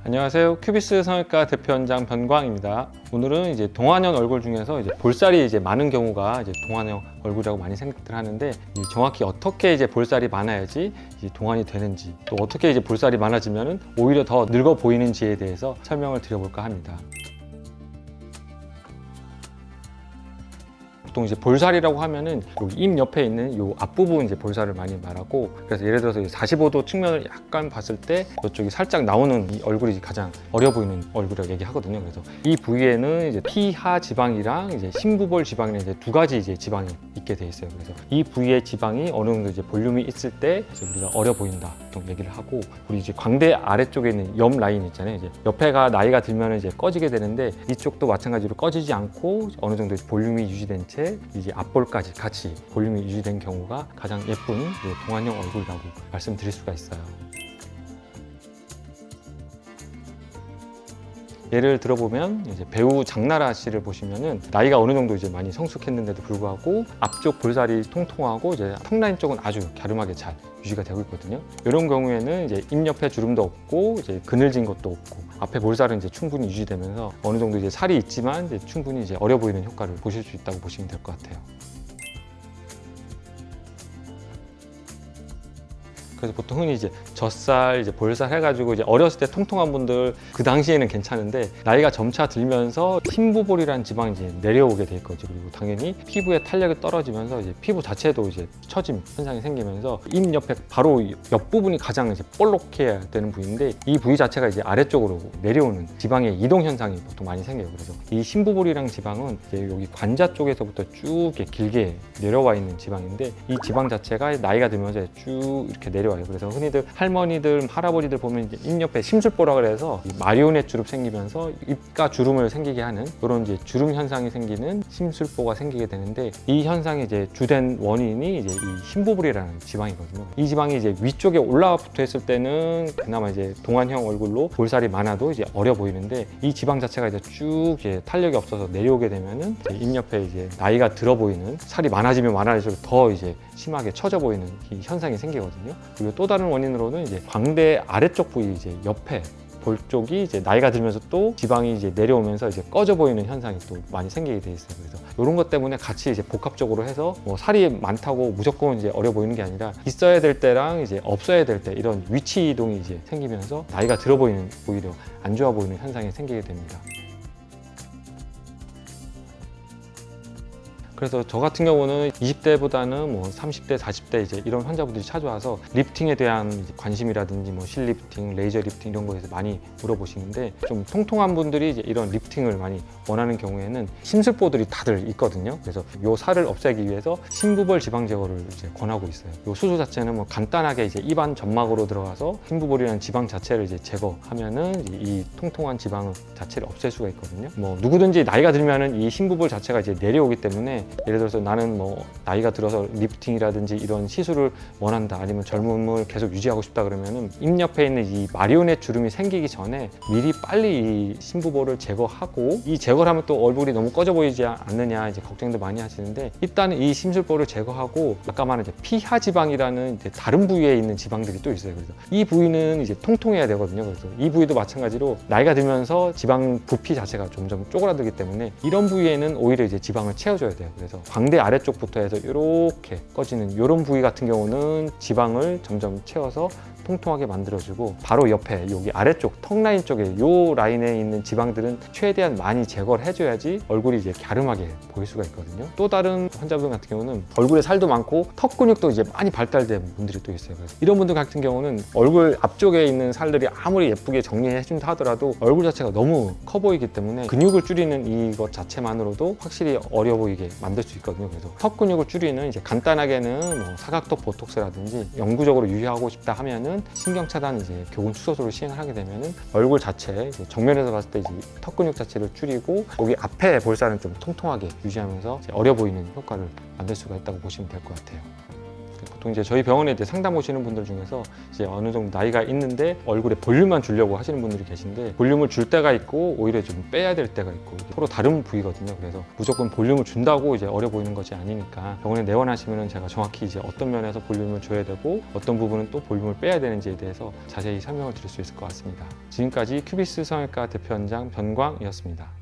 안녕하세요. 큐비스 성형외과 대표원장 변광입니다. 오늘은 이제 동안형 얼굴 중에서 볼살이 많은 경우가 동안형 얼굴이라고 많이 생각들 하는데, 정확히 어떻게 볼살이 많아야지 동안이 되는지, 또 어떻게 볼살이 많아지면은 오히려 더 늙어 보이는지에 대해서 설명을 드려볼까 합니다. 보통 볼살이라고 하면은 여기 입 옆에 있는 이 앞부분 볼살을 많이 말하고, 그래서 예를 들어서 45도 측면을 약간 봤을 때 이쪽이 살짝 나오는 이 얼굴이 가장 어려 보이는 얼굴이라고 얘기하거든요. 그래서 이 부위에는 피하 지방이랑 심부볼 지방이랑 두 가지 지방이 있게 돼 있어요. 그래서 이 부위의 지방이 어느 정도 볼륨이 있을 때 우리가 어려 보인다 보통 얘기를 하고, 우리 광대 아래쪽에 있는 옆 라인 있잖아요. 옆에가 나이가 들면 꺼지게 되는데, 이쪽도 마찬가지로 꺼지지 않고 어느 정도 볼륨이 유지된 채 앞볼까지 같이 볼륨이 유지된 경우가 가장 예쁜 동안형 얼굴이라고 말씀드릴 수가 있어요. 예를 들어보면 배우 장나라 씨를 보시면은 나이가 어느 정도 많이 성숙했는데도 불구하고 앞쪽 볼살이 통통하고 턱라인 쪽은 아주 갸름하게 잘 유지가 되고 있거든요. 이런 경우에는 입 옆에 주름도 없고 그늘진 것도 없고 앞에 볼살은 충분히 유지되면서 어느 정도 살이 있지만 충분히 어려 보이는 효과를 보실 수 있다고 보시면 될 것 같아요. 그래서 보통 흔히 젖살, 볼살 해가지고 어렸을 때 통통한 분들 그 당시에는 괜찮은데, 나이가 점차 들면서 심부볼이라는 지방이 내려오게 될 거죠. 그리고 당연히 피부의 탄력이 떨어지면서 피부 자체도 처짐 현상이 생기면서 입 옆에 바로 옆 부분이 가장 볼록해야 되는 부위인데, 이 부위 자체가 아래쪽으로 내려오는 지방의 이동 현상이 보통 많이 생겨요. 그래서 이 심부볼이라는 지방은 여기 관자 쪽에서부터 쭉 길게 내려와 있는 지방인데, 이 지방 자체가 나이가 들면서 쭉 이렇게 내려와요. 그래서 흔히들 할머니들, 할아버지들 보면 입 옆에 심술보라 그래서 마리오넷 주름 생기면서 입가 주름을 생기게 하는 이런 주름 현상이 생기는 심술보가 생기게 되는데, 이 현상의 주된 원인이 이 심부볼이라는 지방이거든요. 이 지방이 위쪽에 올라와 붙어 있을 때는 그나마 동안형 얼굴로 볼살이 많아도 어려 보이는데, 이 지방 자체가 쭉 탄력이 없어서 내려오게 되면은 입 옆에 나이가 들어 보이는, 살이 많아지면 많아질수록 더 심하게 처져 보이는 이 현상이 생기거든요. 그리고 또 다른 원인으로는 광대 아래쪽 부위 옆에 볼 쪽이 나이가 들면서 또 지방이 내려오면서 꺼져 보이는 현상이 또 많이 생기게 돼 있어요. 그래서 이런 것 때문에 같이 복합적으로 해서 살이 많다고 무조건 어려 보이는 게 아니라, 있어야 될 때랑 없어야 될 때 이런 위치 이동이 생기면서 나이가 들어 보이는, 오히려 안 좋아 보이는 현상이 생기게 됩니다. 그래서 저 같은 경우는 20대보다는 30대, 40대 이런 환자분들이 찾아와서 리프팅에 대한 관심이라든지 실리프팅, 레이저 리프팅 이런 거에서 많이 물어보시는데, 좀 통통한 분들이 이런 리프팅을 많이 원하는 경우에는 심술보들이 다들 있거든요. 그래서 이 살을 없애기 위해서 심부볼 지방 제거를 권하고 있어요. 이 수술 자체는 간단하게 입안 점막으로 들어가서 심부볼이라는 지방 자체를 제거하면은 이 통통한 지방 자체를 없앨 수가 있거든요. 누구든지 나이가 들면은 이 심부볼 자체가 내려오기 때문에, 예를 들어서 나는 나이가 들어서 리프팅이라든지 이런 시술을 원한다, 아니면 젊음을 계속 유지하고 싶다 그러면은 입 옆에 있는 이 마리오넷 주름이 생기기 전에 미리 빨리 이 심부볼을 제거하고, 이 제거를 하면 또 얼굴이 너무 꺼져 보이지 않느냐 걱정도 많이 하시는데, 일단은 이 심술볼을 제거하고 아까 말한 피하 지방이라는 다른 부위에 있는 지방들이 또 있어요. 그래서 이 부위는 통통해야 되거든요. 그래서 이 부위도 마찬가지로 나이가 들면서 지방 부피 자체가 점점 쪼그라들기 때문에 이런 부위에는 오히려 지방을 채워줘야 돼요. 그래서 광대 아래쪽부터 해서 이렇게 꺼지는 이런 부위 같은 경우는 지방을 점점 채워서 통통하게 만들어주고, 바로 옆에 여기 아래쪽 턱 라인 쪽에 이 라인에 있는 지방들은 최대한 많이 제거를 해줘야지 얼굴이 갸름하게 보일 수가 있거든요. 또 다른 환자분 같은 경우는 얼굴에 살도 많고 턱 근육도 많이 발달된 분들이 또 있어요. 그래서 이런 분들 같은 경우는 얼굴 앞쪽에 있는 살들이 아무리 예쁘게 정리해준다 하더라도 얼굴 자체가 너무 커 보이기 때문에 근육을 줄이는 이것 자체만으로도 확실히 어려 보이게 만들 수 있거든요. 그래서 턱 근육을 줄이는 간단하게는 사각턱 보톡스라든지 영구적으로 유지하고 싶다 하면은 신경 차단 교근 축소술을 시행을 하게 되면은 얼굴 자체 정면에서 봤을 때 턱 근육 자체를 줄이고, 여기 앞에 볼살은 좀 통통하게 유지하면서 어려 보이는 효과를 만들 수가 있다고 보시면 될 것 같아요. 보통 이제 저희 병원에 이제 상담 오시는 분들 중에서 이제 어느 정도 나이가 있는데 얼굴에 볼륨만 주려고 하시는 분들이 계신데 볼륨을 줄 때가 있고 오히려 좀 빼야 될 때가 있고 서로 다른 부위거든요. 그래서 무조건 볼륨을 준다고 이제 어려 보이는 것이 아니니까 병원에 내원하시면은 제가 정확히 이제 어떤 면에서 볼륨을 줘야 되고 어떤 부분은 또 볼륨을 빼야 되는지에 대해서 자세히 설명을 드릴 수 있을 것 같습니다. 지금까지 큐비스 성형외과 대표원장 변광이었습니다.